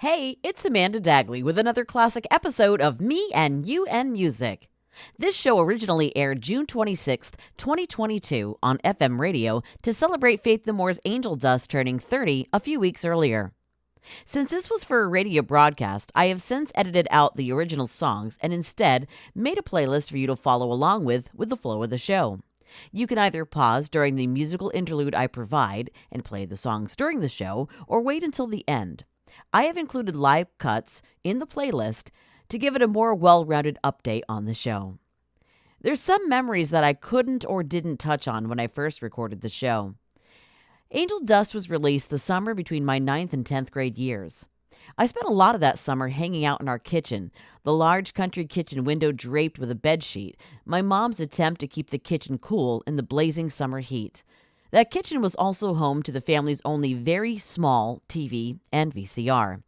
Hey, it's Amanda Dagley with another classic episode of Me and You and Music. This show originally aired June 26th, 2022 on FM radio to celebrate Faith No More's Angel Dust turning 30 a few weeks earlier. Since this was for a radio broadcast, I have since edited out the original songs and instead made a playlist for you to follow along with the flow of the show. You can either pause during the musical interlude I provide and play the songs during the show, or wait until the end. I have included live cuts in the playlist to give it a more well-rounded update on the show. There's some memories that I couldn't or didn't touch on when I first recorded the show. Angel Dust was released the summer between my 9th and 10th grade years. I spent a lot of that summer hanging out in our kitchen, the large country kitchen window draped with a bedsheet, my mom's attempt to keep the kitchen cool in the blazing summer heat. That kitchen was also home to the family's only very small TV and VCR.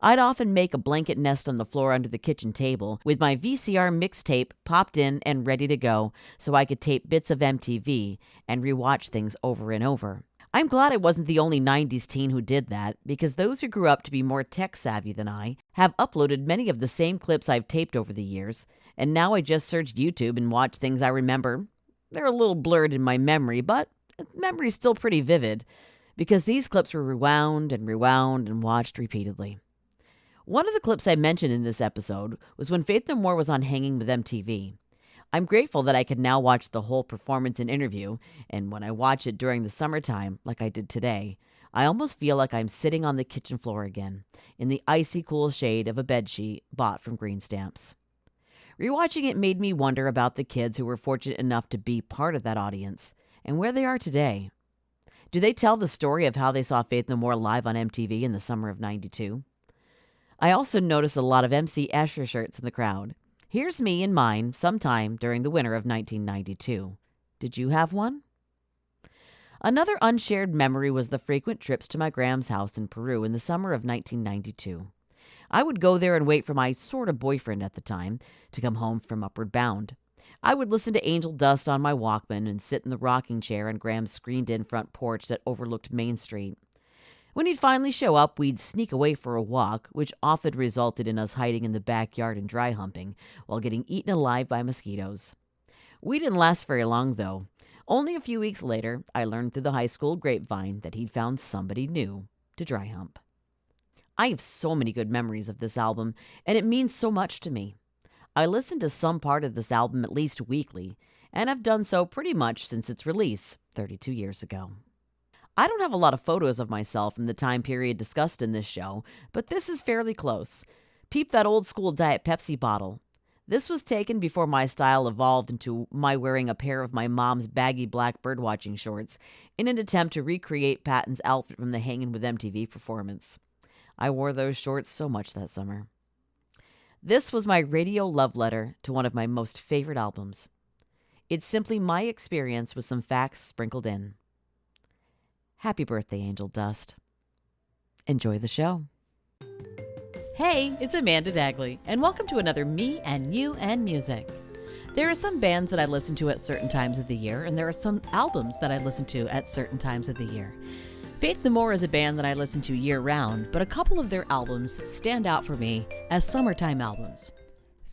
I'd often make a blanket nest on the floor under the kitchen table with my VCR mixtape popped in and ready to go so I could tape bits of MTV and rewatch things over and over. I'm glad I wasn't the only 90s teen who did that, because those who grew up to be more tech-savvy than I have uploaded many of the same clips I've taped over the years, and now I just search YouTube and watch things I remember. They're a little blurred in my memory, but memory's still pretty vivid, because these clips were rewound and watched repeatedly. One of the clips I mentioned in this episode was when Faith No More was on Hanging with MTV. I'm grateful that I can now watch the whole performance and interview, and when I watch it during the summertime, like I did today, I almost feel like I'm sitting on the kitchen floor again, in the icy cool shade of a bedsheet bought from Green Stamps. Rewatching it made me wonder about the kids who were fortunate enough to be part of that audience, and where they are today. Do they tell the story of how they saw Faith No More live on MTV in the summer of '92? I also noticed a lot of MC Escher shirts in the crowd. Here's me in mine sometime during the winter of 1992. Did you have one? Another unshared memory was the frequent trips to my Gram's house in Peru in the summer of 1992. I would go there and wait for my sort of boyfriend at the time to come home from Upward Bound. I would listen to Angel Dust on my Walkman and sit in the rocking chair on Graham's screened-in front porch that overlooked Main Street. When he'd finally show up, we'd sneak away for a walk, which often resulted in us hiding in the backyard and dry humping while getting eaten alive by mosquitoes. We didn't last very long, though. Only a few weeks later, I learned through the high school grapevine that he'd found somebody new to dry hump. I have so many good memories of this album, and it means so much to me. I listen to some part of this album at least weekly, and I've done so pretty much since its release 32 years ago. I don't have a lot of photos of myself in the time period discussed in this show, but this is fairly close. Peep that old school Diet Pepsi bottle. This was taken before my style evolved into my wearing a pair of my mom's baggy black birdwatching shorts in an attempt to recreate Patton's outfit from the Hangin' with MTV performance. I wore those shorts so much that summer. This was my radio love letter to one of my most favorite albums. It's simply my experience with some facts sprinkled in. Happy birthday, Angel Dust. Enjoy the show. Hey, it's Amanda Dagley, and welcome to another Me and You and Music. There are some bands that I listen to at certain times of the year, and there are some albums that I listen to at certain times of the year. Faith No More is a band that I listen to year-round, but a couple of their albums stand out for me as summertime albums.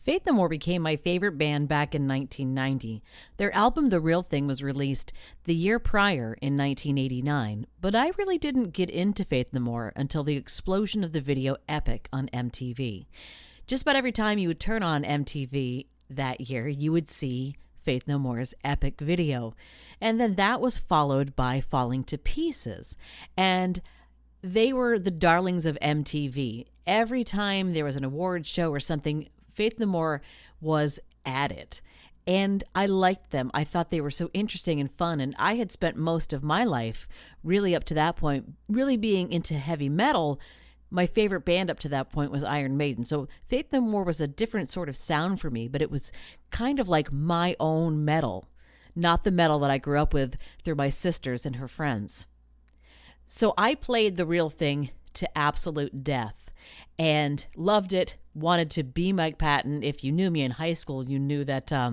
Faith No More became my favorite band back in 1990. Their album The Real Thing was released the year prior in 1989, but I really didn't get into Faith No More until the explosion of the video Epic on MTV. Just about every time you would turn on MTV that year, you would see Faith No More's Epic video. And then that was followed by Falling to Pieces. And they were the darlings of MTV. Every time there was an award show or something, Faith No More was at it. And I liked them. I thought they were so interesting and fun. And I had spent most of my life, really up to that point, really being into heavy metal. My favorite band up to that point was Iron Maiden. So Faith No More was a different sort of sound for me, but it was kind of like my own metal, not the metal that I grew up with through my sisters and her friends. So I played The Real Thing to absolute death and loved it, wanted to be Mike Patton. If you knew me in high school, you knew that I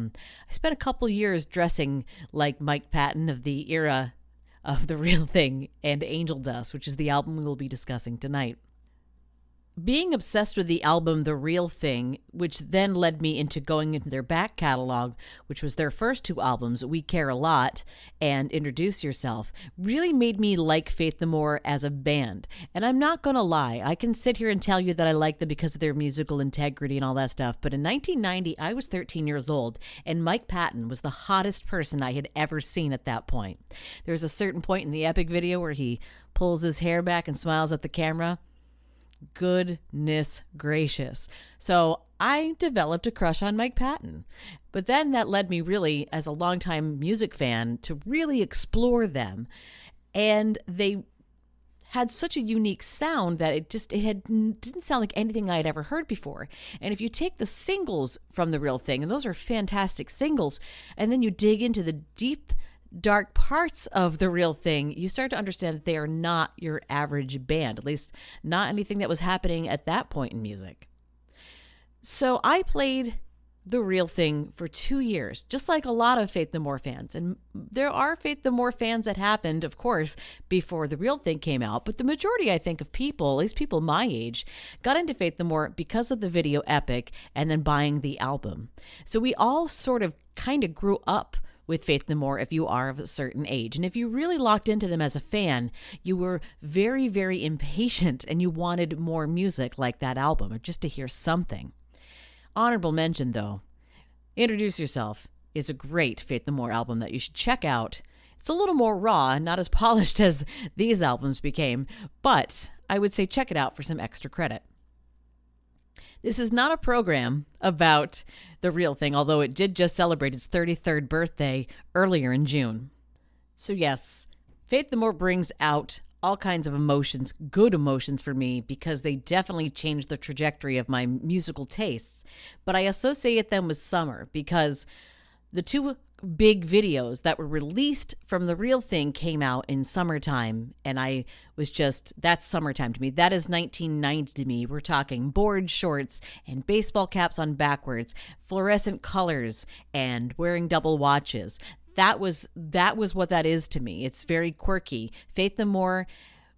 spent a couple years dressing like Mike Patton of the era of The Real Thing and Angel Dust, which is the album we will be discussing tonight. Being obsessed with the album The Real Thing, which then led me into going into their back catalog, which was their first two albums, We Care a Lot and Introduce Yourself, really made me like Faith No More as a band. And I'm not going to lie, I can sit here and tell you that I like them because of their musical integrity and all that stuff, but in 1990, I was 13 years old, and Mike Patton was the hottest person I had ever seen at that point. There's a certain point in the Epic video where he pulls his hair back and smiles at the camera. Goodness gracious. So I developed a crush on Mike Patton. But then that led me really, as a longtime music fan, to really explore them. And they had such a unique sound that it didn't sound like anything I had ever heard before. And if you take the singles from The Real Thing, and those are fantastic singles, and then you dig into the deep dark parts of The Real Thing, you start to understand that they are not your average band, at least not anything that was happening at that point in music. So I played The Real Thing for 2 years, just like a lot of Faith No More fans. And there are Faith No More fans that happened, of course, before The Real Thing came out. But the majority, I think, of people, at least people my age, got into Faith No More because of the video Epic and then buying the album. So we all sort of kind of grew up with Faith No More if you are of a certain age. And if you really locked into them as a fan, you were very, very impatient and you wanted more music like that album, or just to hear something. Honorable mention, though, Introduce Yourself is a great Faith No More album that you should check out. It's a little more raw, not as polished as these albums became, but I would say check it out for some extra credit. This is not a program about The Real Thing, although it did just celebrate its 33rd birthday earlier in June. So yes, Faith No More brings out all kinds of emotions, good emotions for me, because they definitely changed the trajectory of my musical tastes. But I associate them with summer because the two big videos that were released from The Real Thing came out in summertime, and I was just, that's summertime to me. That is 1990 to me. We're talking board shorts and baseball caps on backwards, fluorescent colors, and wearing double watches. That was what that is to me. It's very quirky. Faith No More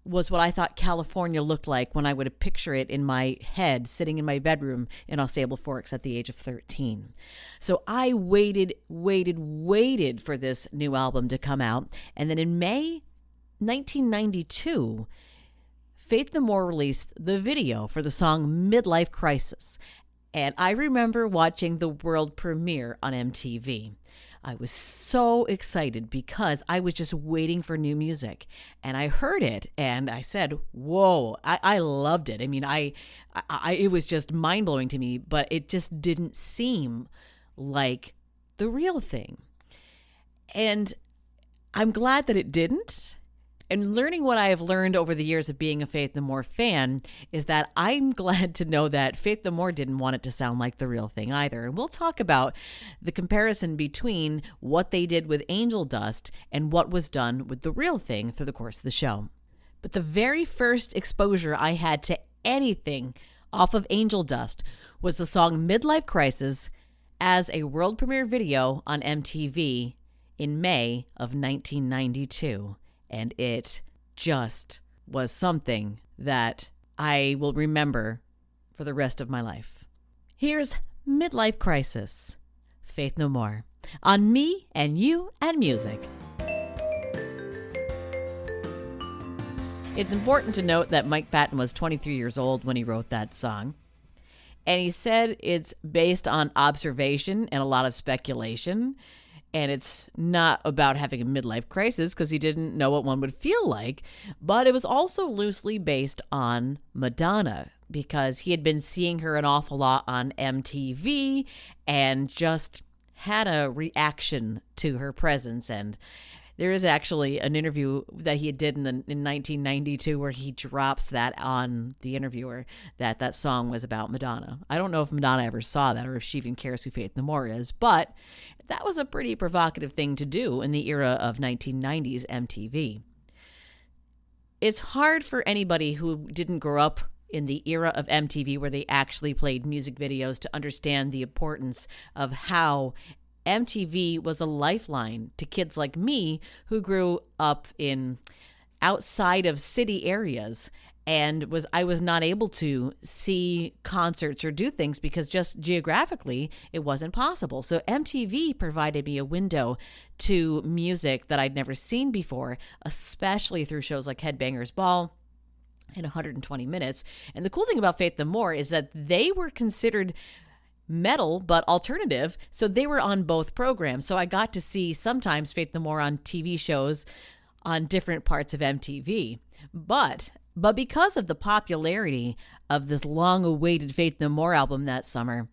was what I thought California looked like when I would picture it in my head sitting in my bedroom in Ausable Forks at the age of 13. So I waited for this new album to come out. And then in May 1992, Faith No More released the video for the song Midlife Crisis. And I remember watching the world premiere on MTV. I was so excited because I was just waiting for new music, and I heard it and I said, whoa, I loved it. I mean, it was just mind blowing to me, but it just didn't seem like The Real Thing. And I'm glad that it didn't. And learning what I have learned over the years of being a Faith No More fan is that I'm glad to know that Faith No More didn't want it to sound like The Real Thing either. And we'll talk about the comparison between what they did with Angel Dust and what was done with The Real Thing through the course of the show. But the very first exposure I had to anything off of Angel Dust was the song Midlife Crisis as a world premiere video on MTV in May of 1992. And it just was something that I will remember for the rest of my life. Here's Midlife Crisis, Faith No More, on Me and You and Music. It's important to note that Mike Patton was 23 years old when he wrote that song. And he said it's based on observation and a lot of speculation. And it's not about having a midlife crisis because he didn't know what one would feel like. But it was also loosely based on Madonna because he had been seeing her an awful lot on MTV and just had a reaction to her presence. And there is actually an interview that he did in 1992 where he drops that on the interviewer that song was about Madonna. I don't know if Madonna ever saw that or if she even cares who Faith No More is, but that was a pretty provocative thing to do in the era of 1990s MTV. It's hard for anybody who didn't grow up in the era of MTV where they actually played music videos to understand the importance of how MTV was a lifeline to kids like me who grew up in outside of city areas and I was not able to see concerts or do things because just geographically it wasn't possible. So MTV provided me a window to music that I'd never seen before, especially through shows like Headbangers Ball in 120 Minutes. And the cool thing about Faith No More is that they were considered metal but alternative, so they were on both programs. So I got to see sometimes Faith No More on TV shows on different parts of MTV. But because of the popularity of this long-awaited Faith No More album that summer,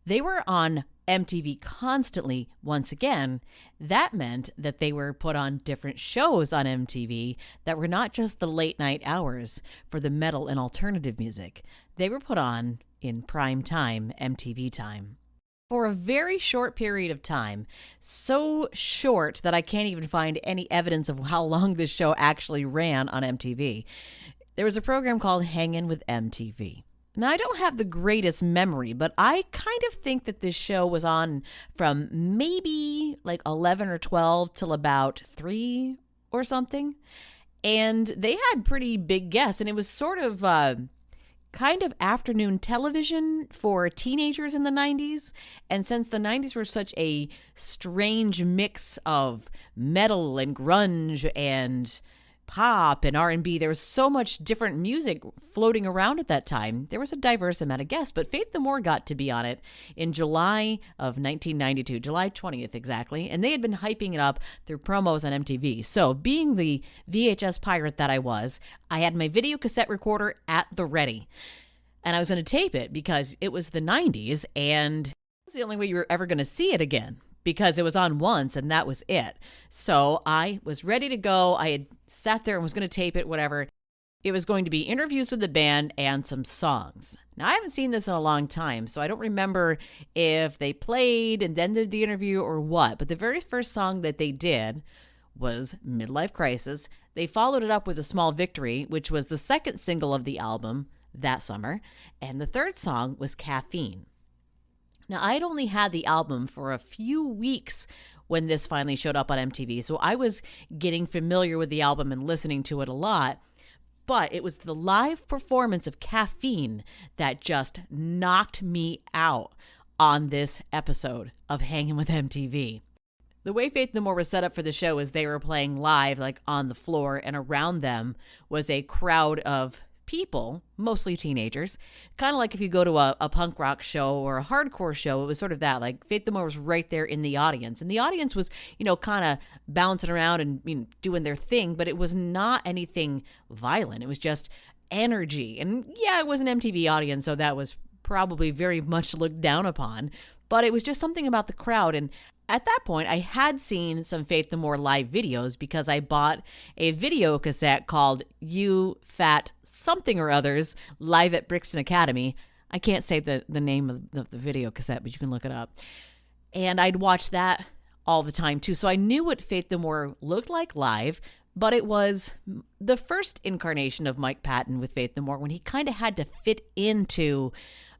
they were on MTV constantly once again. That meant that they were put on different shows on MTV that were not just the late night hours for the metal and alternative music. They were put on in prime time, MTV time. For a very short period of time, so short that I can't even find any evidence of how long this show actually ran on MTV, there was a program called Hangin' with MTV. Now, I don't have the greatest memory, but I kind of think that this show was on from maybe like 11 or 12 till about 3 or something. And they had pretty big guests, and it was sort of kind of afternoon television for teenagers in the 90s. And since the 90s were such a strange mix of metal and grunge and pop and R&B, there was so much different music floating around at that time. There was a diverse amount of guests, but Faith No More got to be on it in July of 1992, July 20th exactly, and they had been hyping it up through promos on MTV. So being the VHS pirate that I was, I had my video cassette recorder at the ready, and I was going to tape it because it was the 90s, and it was the only way you were ever going to see it again, because it was on once and that was it. So I was ready to go. I had sat there and was going to tape it, whatever. It was going to be interviews with the band and some songs. Now, I haven't seen this in a long time, so I don't remember if they played and then did the interview or what. But the very first song that they did was Midlife Crisis. They followed it up with A Small Victory, which was the second single of the album that summer. And the third song was Caffeine. Now, I'd only had the album for a few weeks when this finally showed up on MTV, so I was getting familiar with the album and listening to it a lot, but it was the live performance of Caffeine that just knocked me out on this episode of Hangin' with MTV. The way Faith No More was set up for the show is they were playing live, like on the floor, and around them was a crowd of people, mostly teenagers, kind of like if you go to a punk rock show or a hardcore show. It was sort of that, like Faith No More was right there in the audience, and the audience was, kind of bouncing around and doing their thing, but it was not anything violent. It was just energy. And yeah, it was an MTV audience, so that was probably very much looked down upon, but it was just something about the crowd. And at that point, I had seen some Faith No More live videos because I bought a video cassette called You Fat Something or Others live at Brixton Academy. I can't say the name of the video cassette, but you can look it up. And I'd watch that all the time too. So I knew what Faith No More looked like live, but it was the first incarnation of Mike Patton with Faith No More when he kind of had to fit into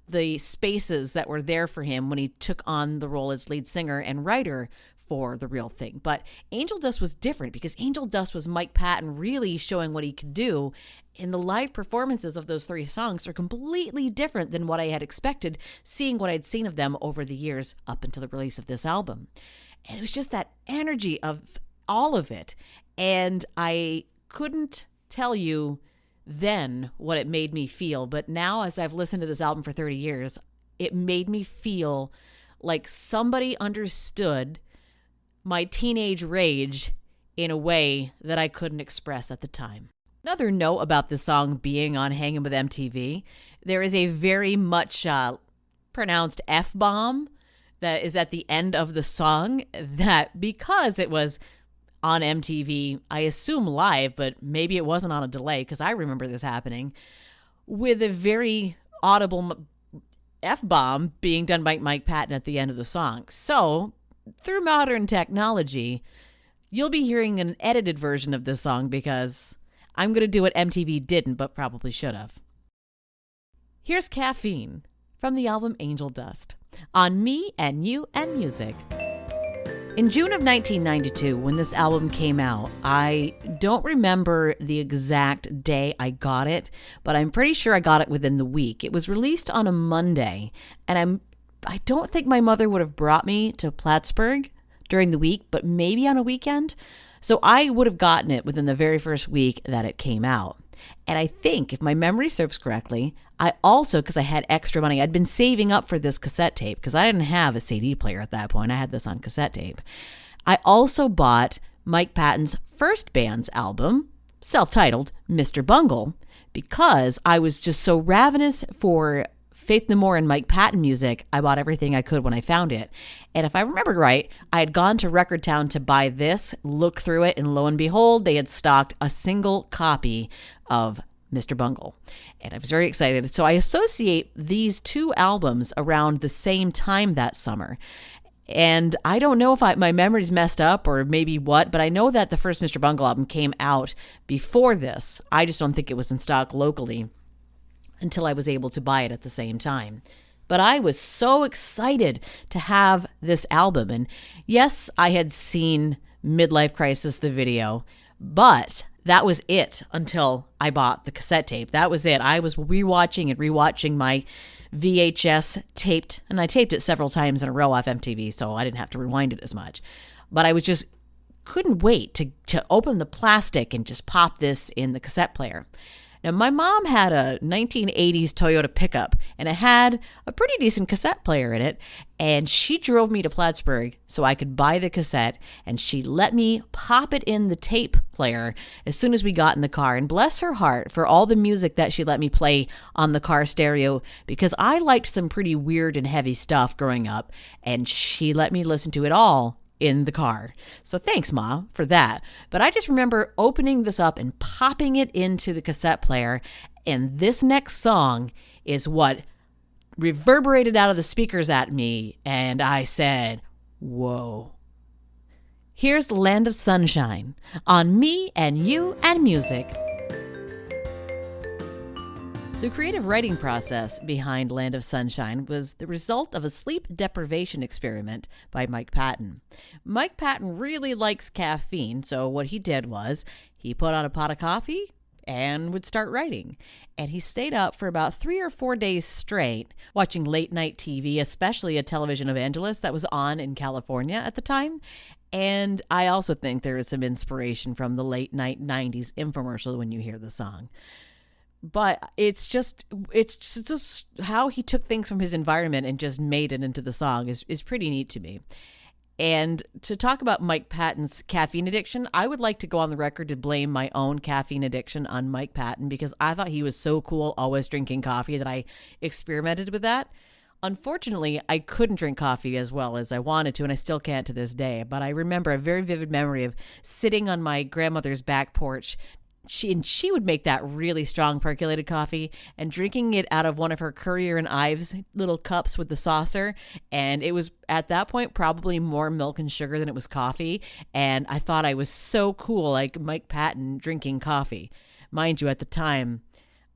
the spaces that were there for him when he took on the role as lead singer and writer for The Real Thing. But Angel Dust was different because Angel Dust was Mike Patton really showing what he could do. And the live performances of those 3 songs are completely different than what I had expected, seeing what I'd seen of them over the years up until the release of this album. And it was just that energy of all of it. And I couldn't tell you then what it made me feel, but now as I've listened to this album for 30 years, it made me feel like somebody understood my teenage rage in a way that I couldn't express at the time. Another note about this song being on Hangin' with MTV, there is a very much pronounced F-bomb that is at the end of the song that, because it was on MTV, I assume live, but maybe it wasn't on a delay because I remember this happening, with a very audible F-bomb being done by Mike Patton at the end of the song. So, through modern technology, you'll be hearing an edited version of this song because I'm going to do what MTV didn't but probably should have. Here's Caffeine from the album Angel Dust on Me and You and Music. In June of 1992, when this album came out, I don't remember the exact day I got it, but I'm pretty sure I got it within the week. It was released on a Monday, and I don't think my mother would have brought me to Plattsburgh during the week, but maybe on a weekend. So I would have gotten it within the very first week that it came out. And I think, if my memory serves correctly, I also, because I had extra money, I'd been saving up for this cassette tape because I didn't have a CD player at that point. I had this on cassette tape. I also bought Mike Patton's first band's album, self-titled Mr. Bungle, because I was just so ravenous for Faith No More and Mike Patton music. I bought everything I could when I found it. And if I remember right, I had gone to Record Town to buy this, look through it, and lo and behold, they had stocked a single copy of Mr. Bungle. And I was very excited. So I associate these two albums around the same time that summer. And I don't know if my memory's messed up or maybe what, but I know that the first Mr. Bungle album came out before this. I just don't think it was in stock locally until I was able to buy it at the same time. But I was so excited to have this album. And yes, I had seen Midlife Crisis, the video, but that was it until I bought the cassette tape. That was it. I was rewatching my VHS taped, and I taped it several times in a row off MTV, so I didn't have to rewind it as much. But I was just couldn't wait to open the plastic and just pop this in the cassette player. Now, my mom had a 1980s Toyota pickup, and it had a pretty decent cassette player in it, and she drove me to Plattsburgh so I could buy the cassette, and she let me pop it in the tape player as soon as we got in the car. And bless her heart for all the music that she let me play on the car stereo, because I liked some pretty weird and heavy stuff growing up, and she let me listen to it all in the car. So thanks, Ma, for that. But I just remember opening this up and popping it into the cassette player, and this next song is what reverberated out of the speakers at me, and I said, whoa. Here's Land of Sunshine on Me and You and Music. The creative writing process behind Land of Sunshine was the result of a sleep deprivation experiment by Mike Patton. Mike Patton really likes caffeine, so what he did was he put on a pot of coffee and would start writing. And he stayed up for about 3 or 4 days straight, watching late night TV, especially a television evangelist that was on in California at the time. And I also think there is some inspiration from the late night 90s infomercial when you hear the song. But it's just how he took things from his environment and just made it into the song is pretty neat to me. And to talk about Mike Patton's caffeine addiction, I would like to go on the record to blame my own caffeine addiction on Mike Patton, because I thought he was so cool always drinking coffee that I experimented with that. Unfortunately, I couldn't drink coffee as well as I wanted to, and I still can't to this day. But I remember a very vivid memory of sitting on my grandmother's back porch. She would make that really strong percolated coffee and drinking it out of one of her Currier and Ives little cups with the saucer. And it was at that point probably more milk and sugar than it was coffee. And I thought I was so cool, like Mike Patton drinking coffee. Mind you, at the time,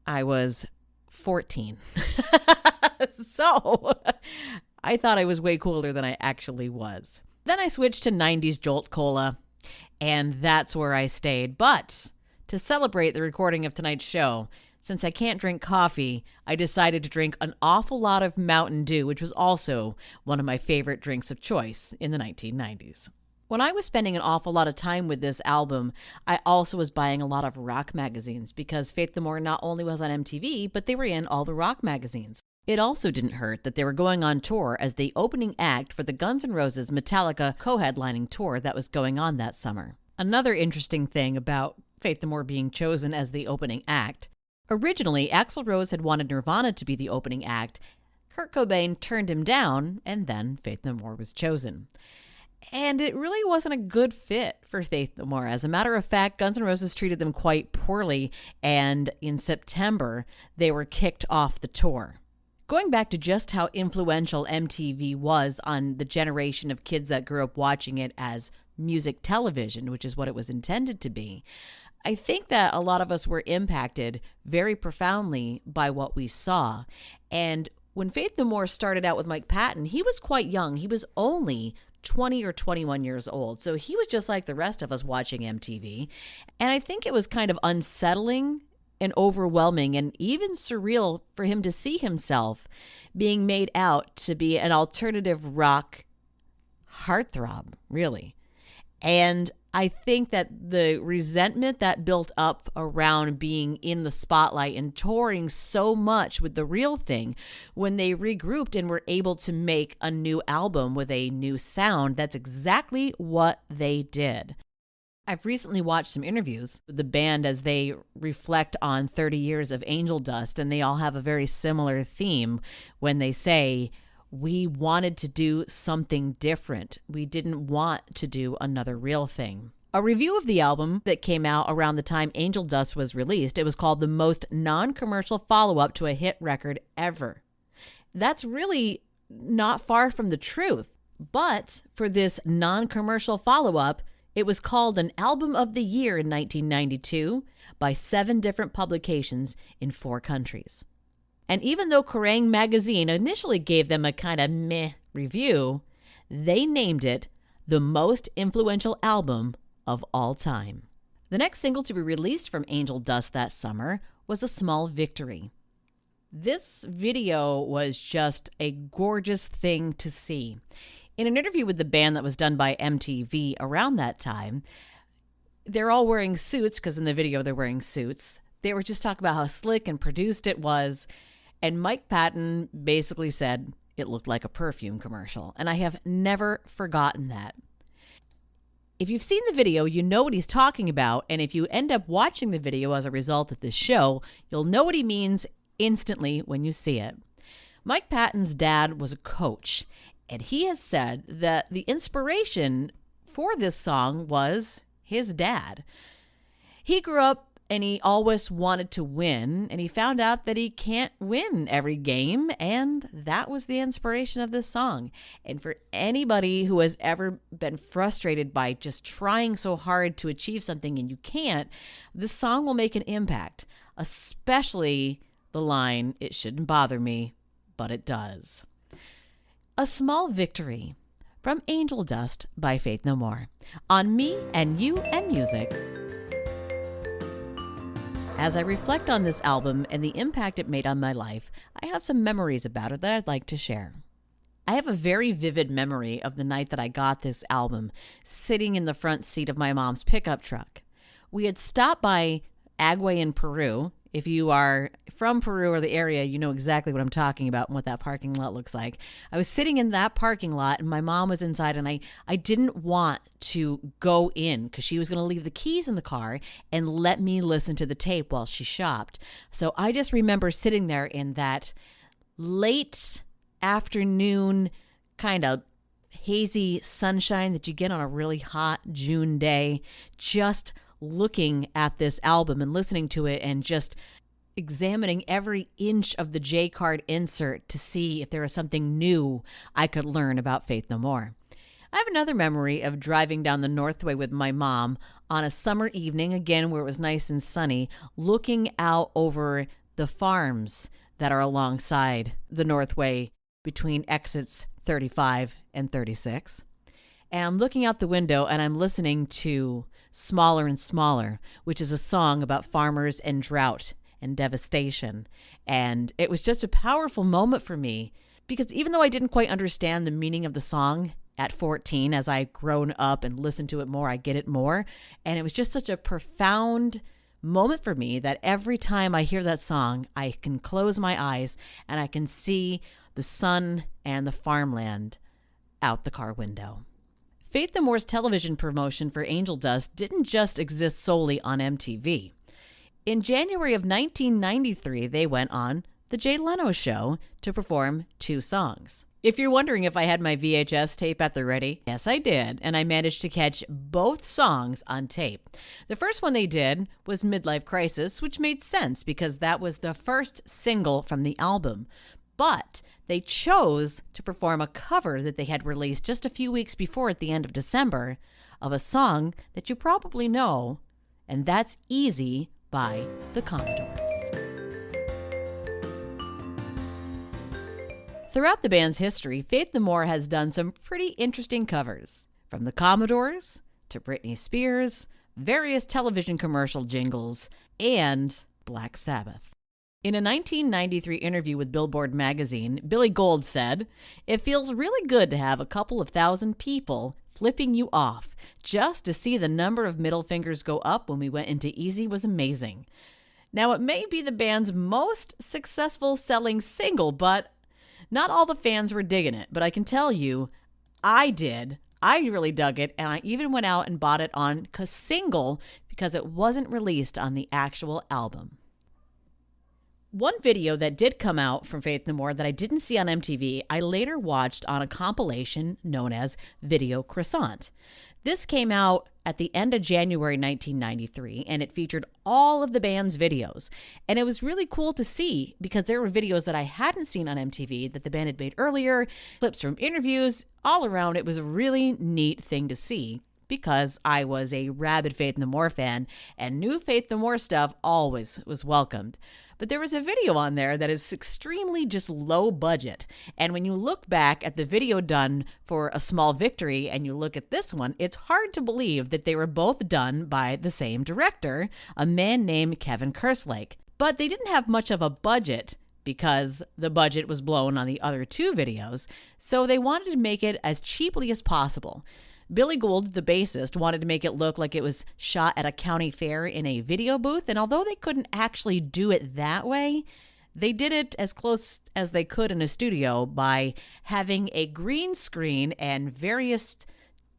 I was 14. So I thought I was way cooler than I actually was. Then I switched to 90s Jolt Cola, and that's where I stayed. But to celebrate the recording of tonight's show, since I can't drink coffee, I decided to drink an awful lot of Mountain Dew, which was also one of my favorite drinks of choice in the 1990s. When I was spending an awful lot of time with this album, I also was buying a lot of rock magazines, because Faith No More not only was on MTV, but they were in all the rock magazines. It also didn't hurt that they were going on tour as the opening act for the Guns N' Roses Metallica co-headlining tour that was going on that summer. Another interesting thing about Faith No More being chosen as the opening act. Originally, Axl Rose had wanted Nirvana to be the opening act. Kurt Cobain turned him down, and then Faith No More was chosen. And it really wasn't a good fit for Faith No More. As a matter of fact, Guns N' Roses treated them quite poorly, and in September, they were kicked off the tour. Going back to just how influential MTV was on the generation of kids that grew up watching it as music television, which is what it was intended to be, I think that a lot of us were impacted very profoundly by what we saw. And when Faith No More started out with Mike Patton, he was quite young. He was only 20 or 21 years old. So he was just like the rest of us watching MTV. And I think it was kind of unsettling and overwhelming and even surreal for him to see himself being made out to be an alternative rock heartthrob, really. And I think that the resentment that built up around being in the spotlight and touring so much with The Real Thing, when they regrouped and were able to make a new album with a new sound, that's exactly what they did. I've recently watched some interviews with the band as they reflect on 30 years of Angel Dust, and they all have a very similar theme when they say, we wanted to do something different. We didn't want to do another Real Thing. A review of the album that came out around the time Angel Dust was released, it was called the most non-commercial follow-up to a hit record ever. That's really not far from the truth. But for this non-commercial follow-up, it was called an Album of the Year in 1992 by 7 different publications in 4 countries. And even though Kerrang! Magazine initially gave them a kind of meh review, they named it the most influential album of all time. The next single to be released from Angel Dust that summer was A Small Victory. This video was just a gorgeous thing to see. In an interview with the band that was done by MTV around that time, they're all wearing suits, because in the video they're wearing suits. They were just talking about how slick and produced it was. And Mike Patton basically said it looked like a perfume commercial. And I have never forgotten that. If you've seen the video, you know what he's talking about. And if you end up watching the video as a result of this show, you'll know what he means instantly when you see it. Mike Patton's dad was a coach, and he has said that the inspiration for this song was his dad. He grew up and he always wanted to win, and he found out that he can't win every game, and that was the inspiration of this song. And for anybody who has ever been frustrated by just trying so hard to achieve something and you can't, this song will make an impact, especially the line, "It shouldn't bother me, but it does." A Small Victory from Angel Dust by Faith No More on Me and You and Music. As I reflect on this album and the impact it made on my life, I have some memories about it that I'd like to share. I have a very vivid memory of the night that I got this album, sitting in the front seat of my mom's pickup truck. We had stopped by Agua in Peru. If you are from Peru or the area, you know exactly what I'm talking about and what that parking lot looks like. I was sitting in that parking lot and my mom was inside, and I didn't want to go in because she was going to leave the keys in the car and let me listen to the tape while she shopped. So I just remember sitting there in that late afternoon kind of hazy sunshine that you get on a really hot June day, just looking at this album and listening to it and just examining every inch of the J-card insert to see if there was something new I could learn about Faith No More. I have another memory of driving down the Northway with my mom on a summer evening, again where it was nice and sunny, looking out over the farms that are alongside the Northway between exits 35 and 36. And I'm looking out the window and I'm listening to Smaller and Smaller, which is a song about farmers and drought and devastation. And it was just a powerful moment for me because even though I didn't quite understand the meaning of the song at 14, as I've grown up and listened to it more, I get it more. And it was just such a profound moment for me that every time I hear that song, I can close my eyes and I can see the sun and the farmland out the car window. Faith No More's television promotion for Angel Dust didn't just exist solely on MTV. In January of 1993, they went on The Jay Leno Show to perform 2 songs. If you're wondering if I had my VHS tape at the ready, yes, I did, and I managed to catch both songs on tape. The first one they did was Midlife Crisis, which made sense because that was the first single from the album. But they chose to perform a cover that they had released just a few weeks before at the end of December of a song that you probably know, and that's Easy by the Commodores. Throughout the band's history, Faith No More has done some pretty interesting covers. From the Commodores to Britney Spears, various television commercial jingles, and Black Sabbath. In a 1993 interview with Billboard magazine, Billy Gould said, "It feels really good to have a couple of thousand people flipping you off. Just to see the number of middle fingers go up when we went into Easy was amazing." Now, it may be the band's most successful selling single, but not all the fans were digging it. But I can tell you, I did. I really dug it, and I even went out and bought it on single because it wasn't released on the actual album. One video that did come out from Faith No More that I didn't see on MTV, I later watched on a compilation known as Video Croissant. This came out at the end of January 1993, and it featured all of the band's videos. And it was really cool to see because there were videos that I hadn't seen on MTV that the band had made earlier, clips from interviews, all around. It was a really neat thing to see because I was a rabid Faith No More fan, and new Faith No More stuff always was welcomed. But there was a video on there that is extremely just low budget. And when you look back at the video done for A Small Victory and you look at this one, it's hard to believe that they were both done by the same director, a man named Kevin Kerslake. But they didn't have much of a budget because the budget was blown on the other two videos, so they wanted to make it as cheaply as possible. Billy Gould, the bassist, wanted to make it look like it was shot at a county fair in a video booth, and although they couldn't actually do it that way, they did it as close as they could in a studio by having a green screen and various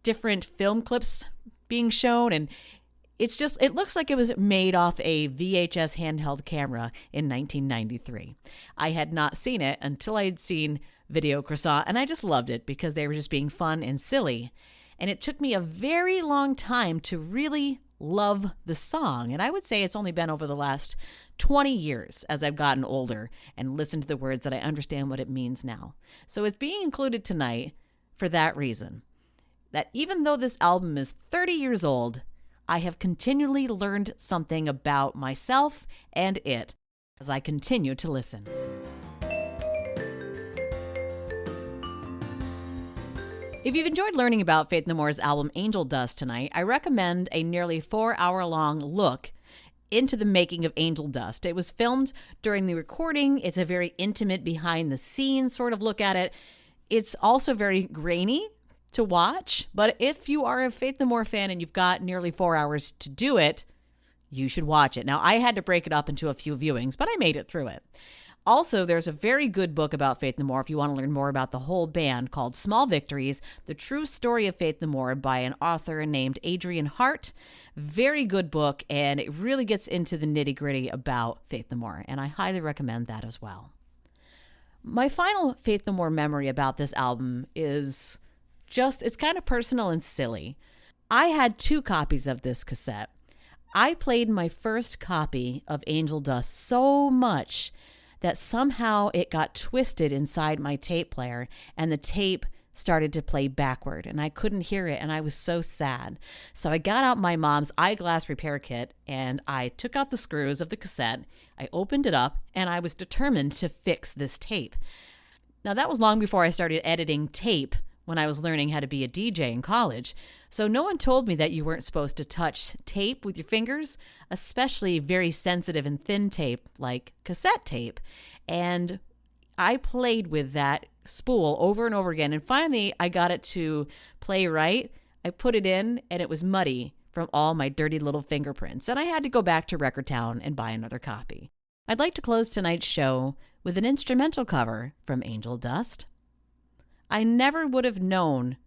different film clips being shown, and it looks like it was made off a VHS handheld camera in 1993. I had not seen it until I had seen Video Croissant, and I just loved it because they were just being fun and silly. And it took me a very long time to really love the song. And I would say it's only been over the last 20 years as I've gotten older and listened to the words that I understand what it means now. So it's being included tonight for that reason. That even though this album is 30 years old, I have continually learned something about myself and it as I continue to listen. If you've enjoyed learning about Faith No More's album Angel Dust tonight, I recommend a nearly 4-hour-long look into the making of Angel Dust. It was filmed during the recording. It's a very intimate behind-the-scenes sort of look at it. It's also very grainy to watch, but if you are a Faith No More fan and you've got nearly 4 hours to do it, you should watch it. Now, I had to break it up into a few viewings, but I made it through it. Also, there's a very good book about Faith No More if you want to learn more about the whole band called Small Victories, The True Story of Faith No More by an author named Adrian Hart. Very good book, and it really gets into the nitty-gritty about Faith No More, and I highly recommend that as well. My final Faith No More memory about this album is it's kind of personal and silly. I had 2 copies of this cassette. I played my first copy of Angel Dust so much that somehow it got twisted inside my tape player and the tape started to play backward and I couldn't hear it and I was so sad. So I got out my mom's eyeglass repair kit and I took out the screws of the cassette, I opened it up, and I was determined to fix this tape. Now that was long before I started editing tape when I was learning how to be a DJ in college. So no one told me that you weren't supposed to touch tape with your fingers, especially very sensitive and thin tape like cassette tape. And I played with that spool over and over again. And finally, I got it to play right. I put it in and it was muddy from all my dirty little fingerprints. And I had to go back to Record Town and buy another copy. I'd like to close tonight's show with an instrumental cover from Angel Dust. I never would have known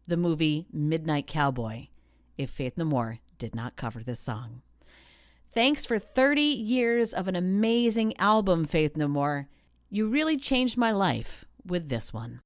the movie Midnight Cowboy if Faith No More did not cover this song. Thanks for 30 years of an amazing album, Faith No More. You really changed my life with this one.